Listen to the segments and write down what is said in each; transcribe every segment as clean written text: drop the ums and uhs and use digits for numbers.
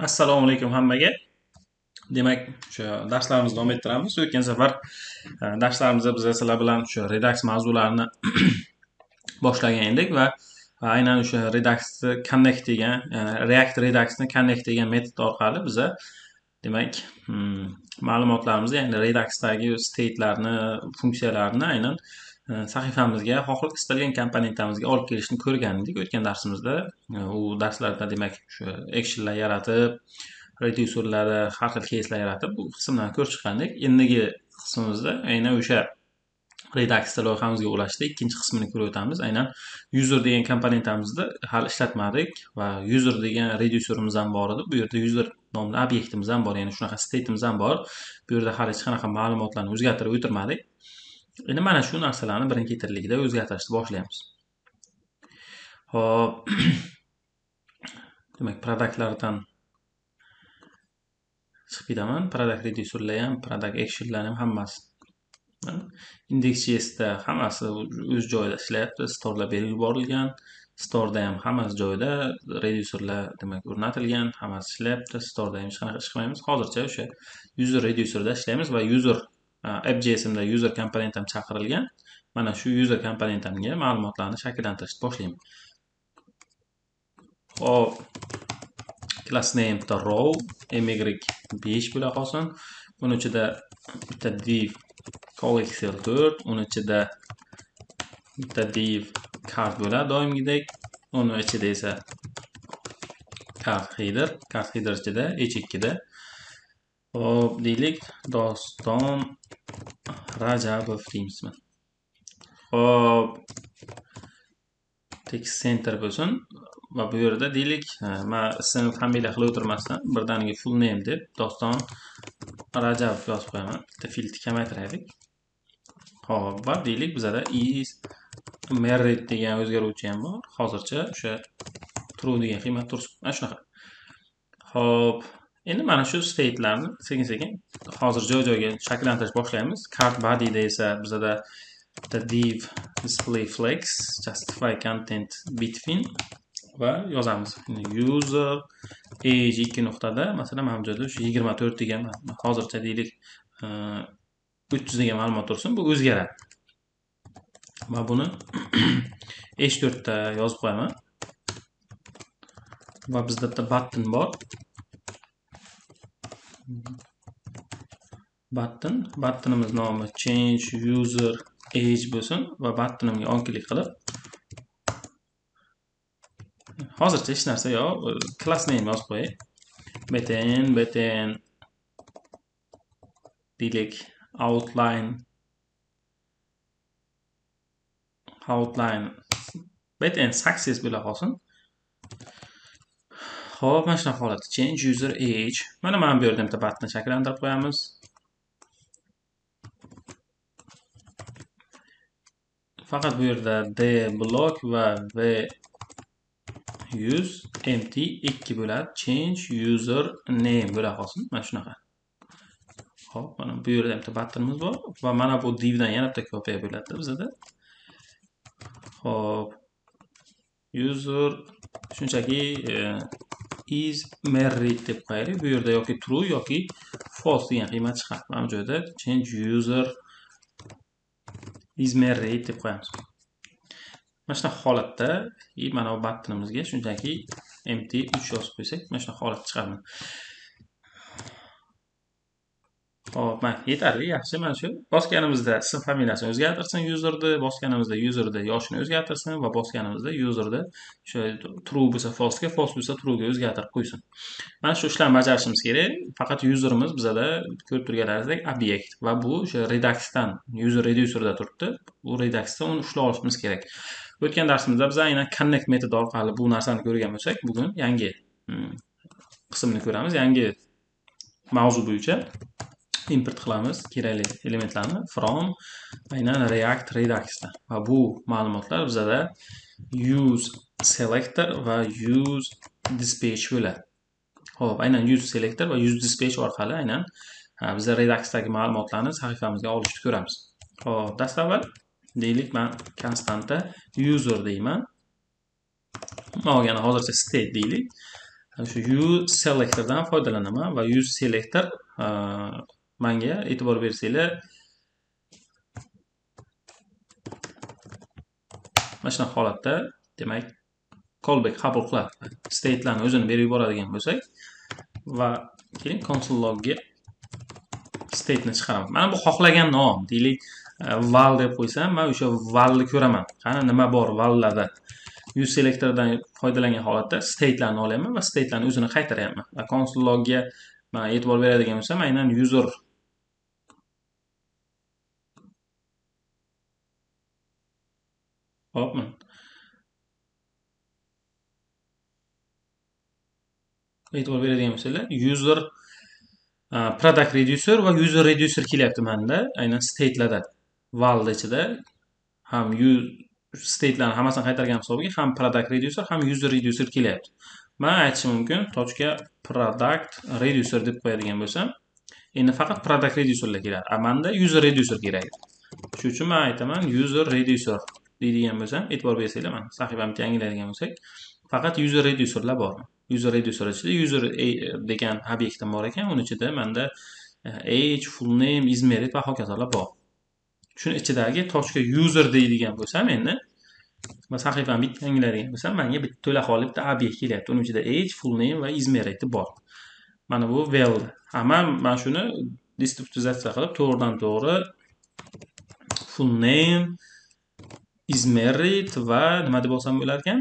Assalomu alaykum hammaga. Demak, o'sha darslarimizni davom ettiramiz. O'tgan safar darslarimizda biz sizlar bilan o'sha Redux mavzularini boshlagan edik va aynan o'sha Reduxni connect degan, React Reduxni connect degan metod orqali biza demak, ma'lumotlarimizni, ya'ni Reduxdagi state'larni, funksiyalarni aynan sahifamizga, istalgan komponentimizga olib kelishni ko'rgan edik o'tgan darsimizda. U darslarda demak, o'sha actionlar yaratib, reduserlarni har xil case'lar yaratib, bu qismlarni ko'rib chiqqandik. Endigi qismimizda aynan o'sha Reduxda loyihamizga ulashdi. Ikkinchi qismini ko'rib o'tamiz. Aynan user degan komponentimizni hali ishlatmadik va user degan reduserimiz ham bor edi. Bu yerda user nomli obyektimiz ham bor, ya'ni shunaqa state'imiz ham bor. Bu yerda hali hech qanaqa ma'lumotlarni o'zgartirib o'tirmadik. Endi mana shu narsalarni birin-ketirlikda o'zgartirishni boshlaymiz. Hop. Demak, productlardan chiqib ketaman. Product reducerlar ham, product actionlar ham hammasi. Index.js'da hammasi o'z joyida ishlayapti. Storelar berib yuborilgan. Store'da ham hammasi joyida. Reducerlar demak o'rnatilgan, hammasi ishlayapti. Store'da ham hech qanaqa ish qilmaymiz. Hozircha o'sha user reducerda ishlaymiz va user app.js'imda user komponentim chaqirilgan. Mana shu user komponentimga ma'lumotlarni shakllantirishni boshlayman. Hop. Class name bitta row my5 bo'la qolsin. Buning ichida bitta div collectxl4, uning ichida bitta div card bo'ladi doimgidek. Uning ichida esa card header ichida h2da hop deylik, Doston Rajabov deymizmi. Hop, text center bo'lsin va bu yerda deylik, men ism familiya qilib o'tirmasdan birdaniga full name deb Doston Rajabov yozib qo'yaman. Bitta filtr kamaytiraylik. Hop, va deylik bizada is married degan o'zgaruvchi ham bor. Hozircha o'sha true degan qiymat tursin. Mana shunaqa. Hop, endi mana shu state'larni sekin-sekin hozir joy-joyiga shakllantirish boshlaymiz. Card body'da esa bizada bitta div display flex justify content between va yozamiz. User age 2 nuqtada, masalan, mana bu joyda shu 24 degan, hozircha deylik 300 degan ma'lumot tursin, bu o'zgaradi. Va buni h4 da yozib qo'yaman. Va bizda bitta button bor. Buttonimiz nomi change user age bo'lsin va buttonimga on klik qilib hozircha hech narsa yo'q, class name yozib qo'yay. btn deylik outline btn success bo'la qolsin. Hop, mana shunaqa holatda change user age. Mana bu yerda bitta button shakllantirib qo'yamiz. Faqat bu yerda d block va v use empty 2 bo'ladi. Change user name bo'la qolsin. Mana shunaqa. Hop, mana bu yerda bitta buttonimiz bor va mana bu divdan yana bitta kopiya bo'ladi bizda. Hop, user shunchaki is married deb qo'yaylik. Bu yerda yoki true yoki false degan qiymat chiqadi. Mana bu joyda change user is married deb qo'yamiz. Mana shunaqa holatda mana bu buttonimizga shunchaki empty 3 yozib qo'ysak, mana shunaqa holat chiqadi. Hop, mana yetarli, yaxshi. Mana shu bosganimizda ism familiyasini o'zgartirsin userni, bosganimizda userni yoshini o'zgartirsin va bosganimizda userni o'sha true bo'lsa false ga, false bo'lsa true ga o'zgartirib qo'ysin. Mana shu ishlarni bajarishimiz kerak. Faqat userimiz bizada ko'rib turganlaringizdek obyekt va bu o'sha Reduxdan user reducerda turibdi. Bu Reduxda uni ushlab olishimiz kerak. O'tgan darsimizda biz aynan connect metodi orqali bu narsani ko'rgan bo'lsak, bugun yangi qismni ko'ramiz. Yangi mavzu bo'yicha import qilamiz kerakli elementlarni from aynan React Reduxda. Va bu ma'lumotlar bizada use selector va use dispatch bo'ladi. Hop, aynan use selector va use dispatch orqali aynan biz Reduxdagi ma'lumotlarni sahifamizga olishni ko'ramiz. Hop, dastavval deylik, men konstanta user deyman. Mana hozircha state deylik. shu use selectordan foydalanaman va use selector menga e'tibor bersanglar mana shunaqa holatda demak callback qabul qiladi. State'larni o'zini berib yuboradigan bo'lsak va keyin console logga state'ni chiqaraman. Mana bu xohlagan nom, deylik, val deb qo'ysam, men o'sha valni ko'raman. Qani nima bor vallarda? Use selectordan foydalangan holatda state'larni olaman va state'larni o'zini qaytaryapman. Va console logga men e'tibor beradigan bo'lsam, aynan user hopmi. E'tibor beradigan bo'lsanglar, user product reducer va user reducer kelyapti menda, aynan state'larda. Val ichida ham state'larni hammasini qaytargan hisobiga ham product reducer ham user reducer kelyapti. Men aytishim mumkin, .product reducer deb qo'yadigan bo'lsam, endi faqat product reducerlar keladi. Menda user reducer kerak. Shuning uchun men aytaman user reducer deydigan bo'lsam, e'tibor bersanglar, mana sahifamni yangilaydigan bo'lsak, faqat user reducerlar bor. User reducer ichida user degan obyektim bor ekan, uning ichida menda age, full name, izmerit va hokazolar bor. Shuni ichidagi .user deydigan bo'lsam, endi sahifani bitta yangilaydigan bo'lsam, menga bitta to'laqonli bitta obyekt kelyapti. Uning ichida age, full name va izmeriti bor. Mana bu val. Men shuni distributizatsiya qilib, to'g'ridan to'g'ri full name, izmerit va nima deb olsam bo'lar ekan?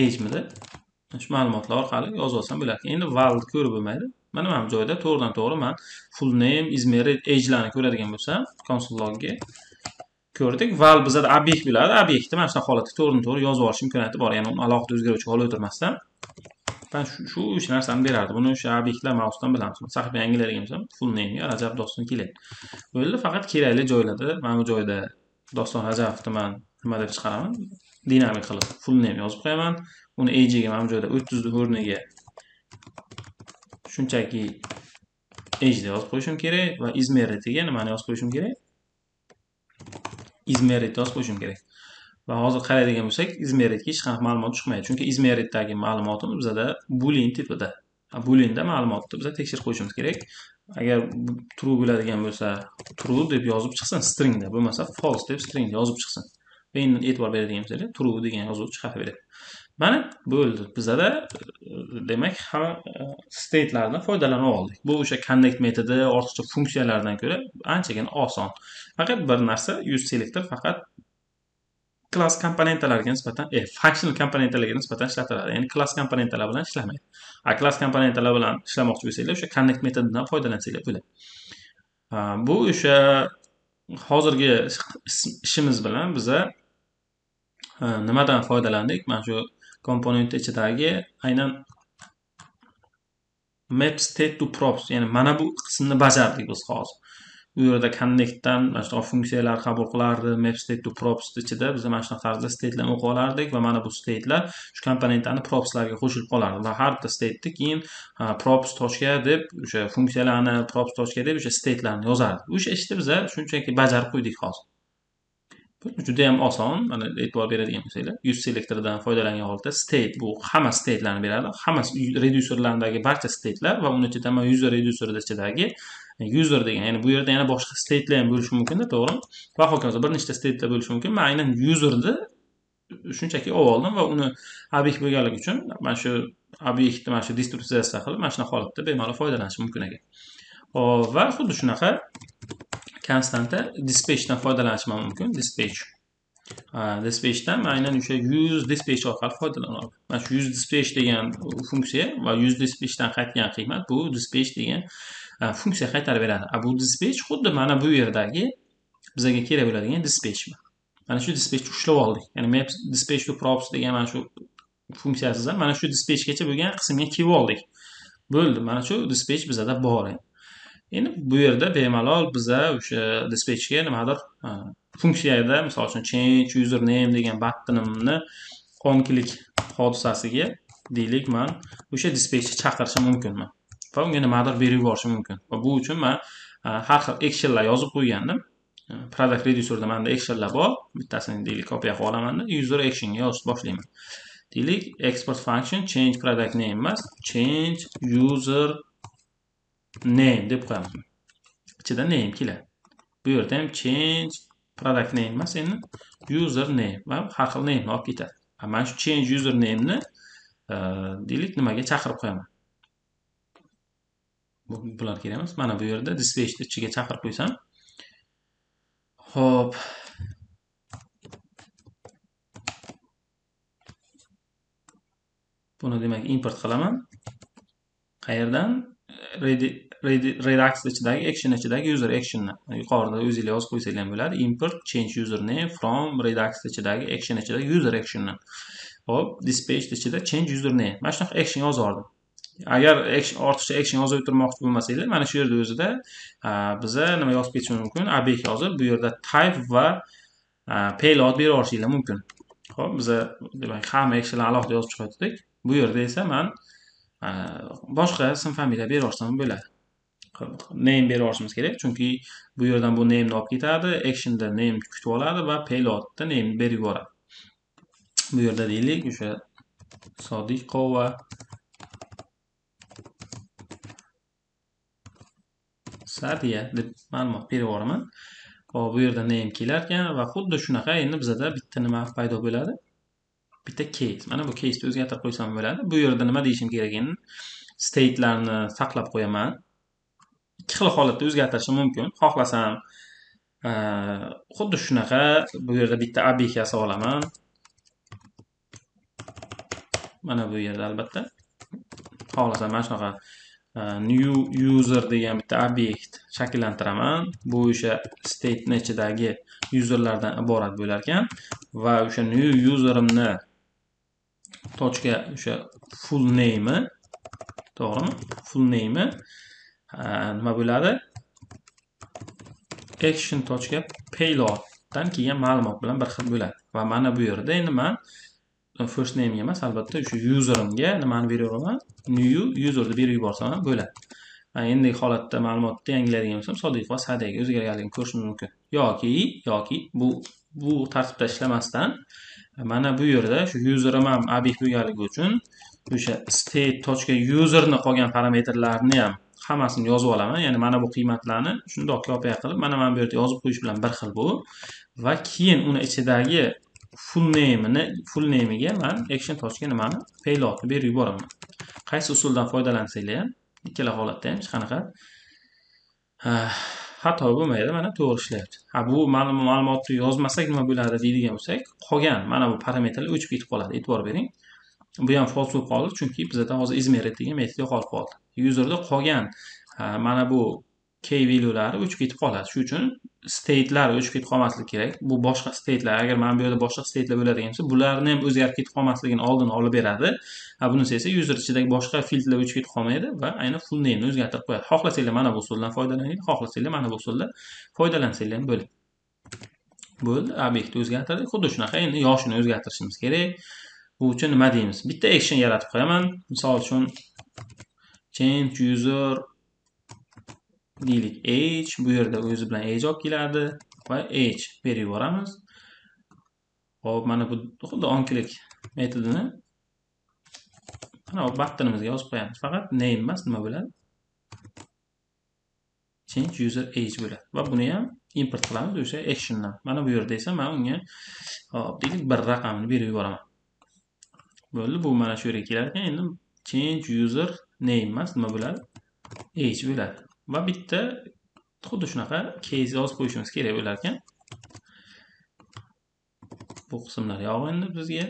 Age'mida shu ma'lumotlar orqali yozib olsam bo'lar ekan. Endi valni ko'rib bo'lmaydi. Mana bu joyda to'g'ridan to'g'ri men full name, izmerit, age'larni ko'radigan bo'lsam, console logga ko'rdik. Val bizda obyekt bo'ladi. Obyektni mana shunaqa holatda to'g'ridan to'g'ri yozib olish imkoniyati bor. Ya'ni uni alohida o'zgaruvchi holga o'tirmasdan ben shu narsani berardi. Buni o'sha obyektlar mavzusidan bilamiz. Sahifa yangilaydigan bo'lsam, full name Rajab Doston keladi. Bo'ldi, faqat kerakli joylarda mana bu joyda Doston Rajabovni men nima deb chiqaraman? Dinamik qilib full name yozib qo'yaman. Uni age'ga mana bu joyda 30 ni o'rniga shunchaki age deb yozib qo'yishim kerak va izmeritiga nimani yozib qo'yishim kerak? Izmerit yozib qo'yishim kerak. Va hozir qaraydigan bo'lsak, izmeritga hech qanaqa ma'lumot chiqmaydi. Chunki izmeritdagi ma'lumotimiz bizda boolean tipida. Booleanda ma'lumotni biz tekshirib qo'yishimiz kerak. Agar true bo'ladigan bo'lsa, true deb yozib chiqsin stringda, bo'lmasa false deb stringda yozib chiqsin. Va endi e'tibor beradigan bo'lsak, true degan yozuv chiqaveradi. Mana bo'ldi. Bizda demak state'lardan foydalana oldik. Bu o'sha connect metodi, ortiqcha funksiyalardan ko'ra anchagina oson. Faqat bir narsa, use selector faqat class komponentlarga nisbatan, functional komponentlarga nisbatan ishlatiladi. Ya'ni class komponentlar bilan ishlamaydi. Class komponentlar bilan ishlamoqchi bo'lsanglar, o'sha connect metodidan foydalansanglar bo'ladi. Bu o'sha hozirgi ishimiz bilan biza nimadan foydalandik? Mana shu komponent ichidagi aynan map state to props, ya'ni mana bu qismni bajardik biz hozir. Bu yerda connectdan mana shunaqa funksiyalar qabul qilardi, map state to props ichida biz mana shunaqa tarzda state'larni o'qib olardik va mana bu state'lar shu komponentlarni propslarga qo'shilib qolardi va har bitta state'ni keyin props tochka deb o'sha funksiyalarni props tochka deb o'sha state'larni yozardik. O'sha ishni biz shunchaki bajarib qo'ydik hozir. Juda ham oson. Mana e'tibor beradigan bo'lsanglar, use selectordan foydalangan holda state bu hamma state'larni beradi. Hammasi reducerlardagi barcha state'lar va uning ichida ham user reducer ichidagi user degan, ya'ni bu yerda yana boshqa state'lar ham bo'lishi mumkin-da, to'g'rimi? Va hokazo bir nechta state'lar bo'lishi mumkin. Men aynan userni shunchaki oldim va uni obyekt bo'lganligi uchun mana shu obyektni mana shu distributizatsiya qilib mana shunaqa holatda bemalol foydalanish mumkin ekan. Va xuddi shunaqa konstanta dispatchdan foydalanish mumkin. Dispatchdan aynan o'sha use dispatch orqali foydalanadi. Mana shu use dispatch degan funksiya va use dispatchdan qaytgan qiymat bu dispatch degan funksiya qaytarib beradi. Bu dispatch xuddi mana bu yerdagi bizga kerak bo'ladigan dispatch. Mana shu dispatchni ushlab oldik. Ya'ni map dispatch to props degan mana shu funksiyasidan mana shu dispatchgacha bo'lgan qismga kelib oldik. Bo'ldi. Mana shu dispatch bizda bor. Endi bu yerda bemalol biza o'sha dispatchga nimadir funksiyada, misol uchun change username degan buttonimni onkilik hodisasiga deylik, men o'sha dispatchni chaqirishim mumkinman. Va unga nimadir berib yuborishim mumkin. Va bu uchun men har xil actionlar yozib qo'ygandim. Product reducerda menda actionlar bor. Bittasini deylik kopiya qilib olaman, user actionga yozib boshlayman. deylik export function change product name emas, change user name deb qo'yamiz. Ichida name keladi. Bu yerda ham change product name emas, endi user name va har xil name olib ketadi. Mana shu change user name ni deylik nimaga chaqirib qo'yaman. Bular kerak emas. Mana bu yerda display ichiga chaqirib qo'ysam. Xo'p. Buni demak import qilaman. Qayerdan? Redux ichidagi action ichidagi user actionni yuqorida o'zingizlar yozib qo'ysanglar ham bo'ladi. Import change username from Redux ichidagi action ichidagi user actionni. Hop, display ichida change username. Mana shunaqa action yozyapman. Agar ortiqcha action yozib o'tirmoqchi bo'lmasanglar, mana shu yerda o'zida biza nima yozib ketishimiz mumkin? Abek yozib, bu yerda type va payload berib olishinglar mumkin. Xo'p, biza demak hamma actionlarni alohida yozib chiqardik. Bu yerda esa men boshqa ism familiya berib olsam bo'ladi. Name berib olishimiz kerak, chunki bu yerdan bu name ni olib ketadi, actionda name kutib oladi va payloadda name berib yuboradi. Bu yerda deylik, o'sha Sodiqova Sadiya deb ma'lumot berib yuboraman. Hop, bu yerda name kelar ekan va xuddi shunaqa endi bizda bitta nima paydo bo'ladi. Bitta case. Mana bu case'ni o'zgartirib qo'ysam bo'ladi. Bu yerda nima deyishim kerak endi? State'larni saqlab qo'yaman. Ikki xil holatda o'zgartirishim mumkin. Xohlasam xuddi shunaqa bu yerda bitta ob'ekt yasab olaman. Mana bu yerda albatta. Xohlasam mana shunaqa new user degan bitta ob'ekt shakllantiraman. Bu o'sha state ichidagi userlardan iborat bo'lar ekan va o'sha new userimni tochka o'sha full name'i, to'g'rimi? Full name'i nima bo'ladi? action.payload dan kelgan ma'lumot bilan bir xil bo'ladi. Va mana bu yerda endi men first name emas, albatta o'sha userimga nimani beraman? New user deb berib yuborsam ham bo'ladi. Mana endi holatda ma'lumotni yangilaydigan bo'lsam, Sodiqova Sadiyaga o'zgarganligini ko'rishimiz mumkin. Yoki bu tartibda ishlamasdan mana bu yerda shu userim ham ob'ekt bo'lganligi uchun o'sha state.userni qolgan parametrlarni ham hammasini yozib olaman. Ya'ni mana bu qiymatlarni shundoq kopiya qilib, mana bu yerda yozib qo'yish bilan bir xil bu. Va keyin uni ichidagi full name'iga men action nimani payloadni berib yuboraman. Qaysi usuldan foydalansanglar ham, ikkala holatda ham hech qanaqa xato bo'lmaydi, mana to'g'ri ishlayapti. Bu ma'lumotni yozmasak nima bo'ladi deydigan bo'lsak, qolgan mana bu parametrlar o'chib ketib qoladi. E'tibor bering. Bu ham false bo'lib qoldi, chunki bizda hozir izmerit degan metod yo'qolib qoldi. Userda qolgan mana bu key value'lari o'chib ketib qoladi. Shuning uchun state'lar o'chib ketib qolmasligi kerak. Bu boshqa state'lar, agar mana bu yerda boshqa state'lar bo'ladigan bo'lsa, bularni ham o'zgarib ketib qolmasligini oldini olib beradi. Bunisi esa user ichidagi boshqa filtrlar o'chib ketib qolmaydi va aynan full name'ni o'zgartirib qo'yadi. Xohlasanglar mana bu usuldan foydalaninglar, xohlasanglar mana bu usulda foydalansanglar ham bo'ladi. Bo'ldi, obyektni o'zgartirdik. Xuddi shunaqa endi yoshini o'zgartirishimiz kerak. Bu uchun nima deymiz? Bitta action yaratib qo'yaman. Misol uchun change user deylik age, bu yerda o'zi bilan age olib keladi va age berib yuboramiz. Hop, mana bu xuddi onClick metodini mana bu buttonimizga yozib qo'yamiz. Faqat name emas, nima bo'ladi? Change user age bo'ladi. Va buni ham import qilamiz o'sha actiondan. Mana bu yerda esa men unga hop deylik bir raqamni berib yuboraman. Bo'ldi, bu mana shu yerga kelar ekan. Endi change user name emas, nima bo'ladi? Age bo'ladi. Va bitta xuddi shunaqa case yozib qo'yishimiz kerak bo'lar ekan. Bu qismlar yo'q endi bizga.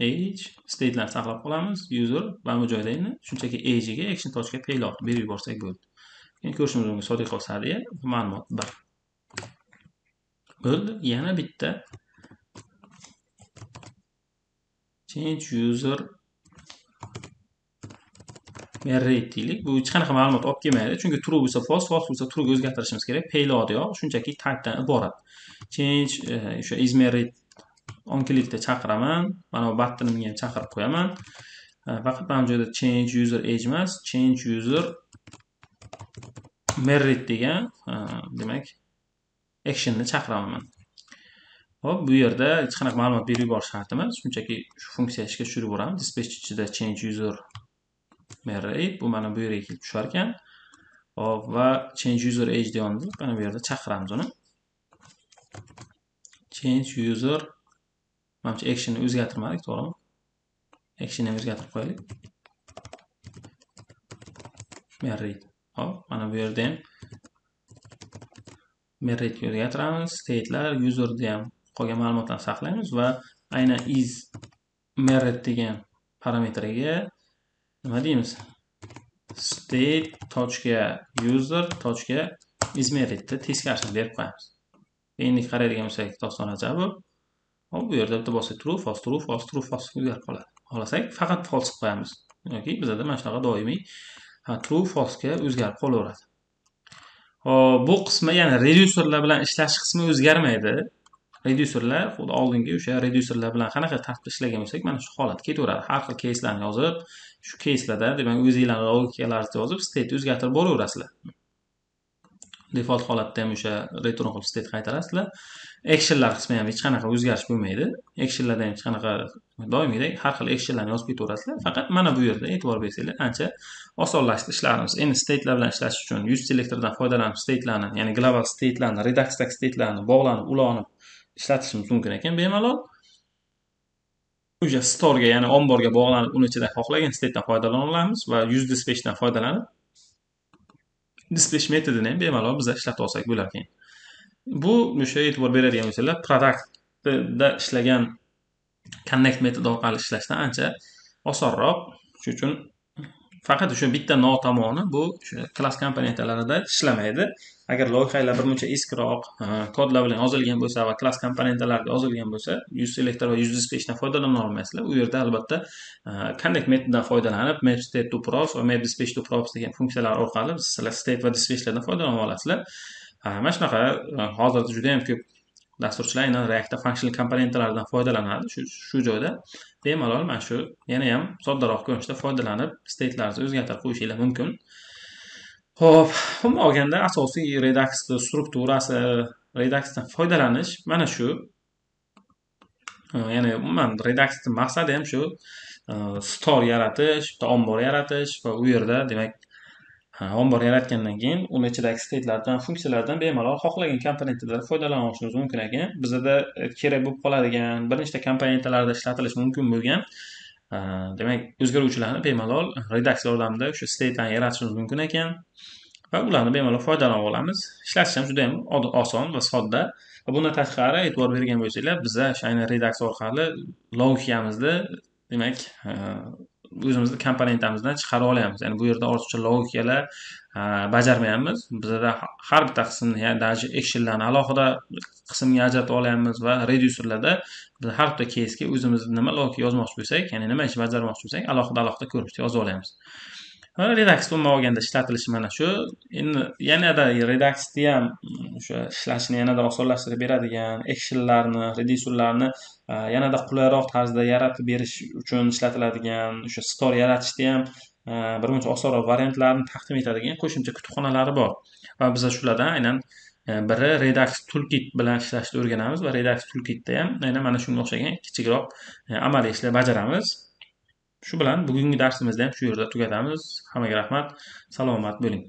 Age state'larni saqlab qolamiz. User va bu joyda endi shunchaki age'iga action.payload berib yuborsak bo'ldi. Endi ko'rishimiz mumkin Sodiqova Sadiya ma'lumot 1. Bo'ldi, yana bitta change user rate deylik. Bu hech qanaqa ma'lumot olib kelmaydi, chunki true bo'lsa false, false bo'lsa true'ga o'zgartirishimiz kerak. Payload yo'q, shunchaki type'dan iborat. Change o'sha isMarried onClickda chaqiraman. Mana bu buttonimga ham chaqirib qo'yaman. Faqat mana bu joyda change user age emas, change user married degan demak actionni chaqiraman. Hop, bu yerda hech qanaqa ma'lumot berib yuborish shart emas. Shunchaki shu funksiya ishga tushirib yuboramiz. Dispatch ichida change user rate bu mana bu yerga kelib tushar ekan. Hop, va change user age deyapmiz. Mana bu yerda chaqiramiz uni. Change user manimcha action'ni o'zgartirmadik, to'g'rimi? Action'ni o'zgartirib qo'yaylik. Rate. Hop, mana bu yerda ham rate o'zgartiramiz. State'lar, user'da ham qolgan ma'lumotlarni saqlaymiz va aynan is merit degan parametriga nima deymiz? state.user.isMerit'ni teskarisini berib qo'yamiz. Endi qaraydigan bo'lsak, doston ajoyib. Hop, bu yerda bitta bo'lsa true, false, true, false, true, false o'zgarib qoladi. Xohlasak faqat false qilib qo'yamiz. Yoki bizda mana shunaqa doimiy true, false ga o'zgarib qolaveradi. Bu qismi, ya'ni reducerlar bilan ishlash qismi o'zgarmaydi. Reducerlar xuddi oldingi o'sha reducerlar bilan qanaqa tartibda ishlagan bo'lsak, mana shu holat ketaveradi. Har xil case'larni yozib, shu case'larda, demak, o'zingizlarning logikalaringizni yozib, state o'zgartirib boraverasizlar. Default holatda ham o'sha return qilib state qaytarasizlar. Actionlar qismi ham hech qanaqa o'zgarish bo'lmaydi. Actionlarda ham hech qanaqa doimiydek har xil actionlarni yozib ketaverasizlar. Faqat mana bu yerda e'tibor bersanglar, ancha osonlashdi ishlarimiz. Endi state'lar bilan ishlash uchun use selectordan foydalanib state'larni, ya'ni global state'larni, Redux'dagi state'larni bog'lanib, ulanib ishlatishimiz mumkin ekan bemalol. O'sha store'ga, ya'ni omborga bog'lanib, uni ichida xohlagan state'dan foydalana olamiz va use dispatch'dan foydalanib dispatch metodini ham bemalol biz ishlatib olsak bo'lar ekan. Bu o'sha e'tibor beradigan bo'lsanglar, productda ishlagan connect metodi orqali ishlashdan ancha osonroq. Shuning uchun faqat o'sha bitta notomoni bu o'sha klass komponentlarida ishlamaydi. Agar loyihalar birmuncha eskiroq kodlar bilan yozilgan bo'lsa va klass komponentlarga yozilgan bo'lsa, use selector va use dispatch'dan foydalana olmaysizlar. U yerda albatta connect metodidan foydalanib map state to props va map dispatch to props degan funksiyalar orqali sizlar state va dispatchlardan foydalana olasizlar. Mana shunaqa hozirda juda ham ko'p dasturchilar aynan React'da functional komponentlardan foydalanadi. Shu joyda bemalol mana shu yana ham soddaroq ko'rinishda foydalanib state'larni o'zgartirib qo'yishingiz mumkin. Xo'p, umuman olganda asosiy Redux strukturasi, Redux'dan foydalanish mana shu. Ya'ni umuman Redux'ning maqsadi ham shu store yaratish, bitta ombor yaratish va u yerda demak ombor yaratgandan keyin uni ichidagi state'lardan, funksiyalardan bemalol xohlagan komponentlardan foydalana olishingiz mumkin ekan. Bizda kerak bo'lib qoladigan bir nechta komponentlarda ishlatilishi mumkin bo'lgan demak o'zgaruvchilarni bemalol Redux yordamida o'sha state'larni yaratishimiz mumkin ekan va ularni bemalol foydalana olamiz. Ishlatish ham juda ham oson va sodda. Va bundan tashqari e'tibor bergan bo'lsanglar, biz aynan Redux orqali logikamizni demak o'zimizni komponentimizdan chiqarib olyapmiz. Ya'ni bu yerda ortiqcha logikalar bajarmayapmiz. Bizda har bitta qismni, ya'ni даже actionlarni alohida qismga ajratib olyapmiz va reducerlarda biz har bitta case'ga o'zimiz nima logika yozmoqchi bo'lsak, ya'ni nima ish bajarmoqchi bo'lsak, alohida ko'rinishda yozib olyapmiz. Redux umuman olganda ishlatilishi mana shu. Endi yanada Redux'ni ham o'sha ishlashni yanada osonlashtirib beradigan actionlarni, reducerlarni yanada qulayroq tarzda yaratib berish uchun ishlatiladigan o'sha store yaratishda ham birmuncha osonroq variantlarni taqdim etadigan qo'shimcha kutubxonalari bor. Va biz shulardan aynan biri Redux Toolkit bilan ishlashni o'rganamiz va Redux Toolkitda ham aynan mana shunga o'xshagan kichikroq amaliy ishlar bajaramiz. Shu bilan bugungi darsimizni ham shu yerda tugatamiz. Hammaga rahmat. Salomat bo'ling.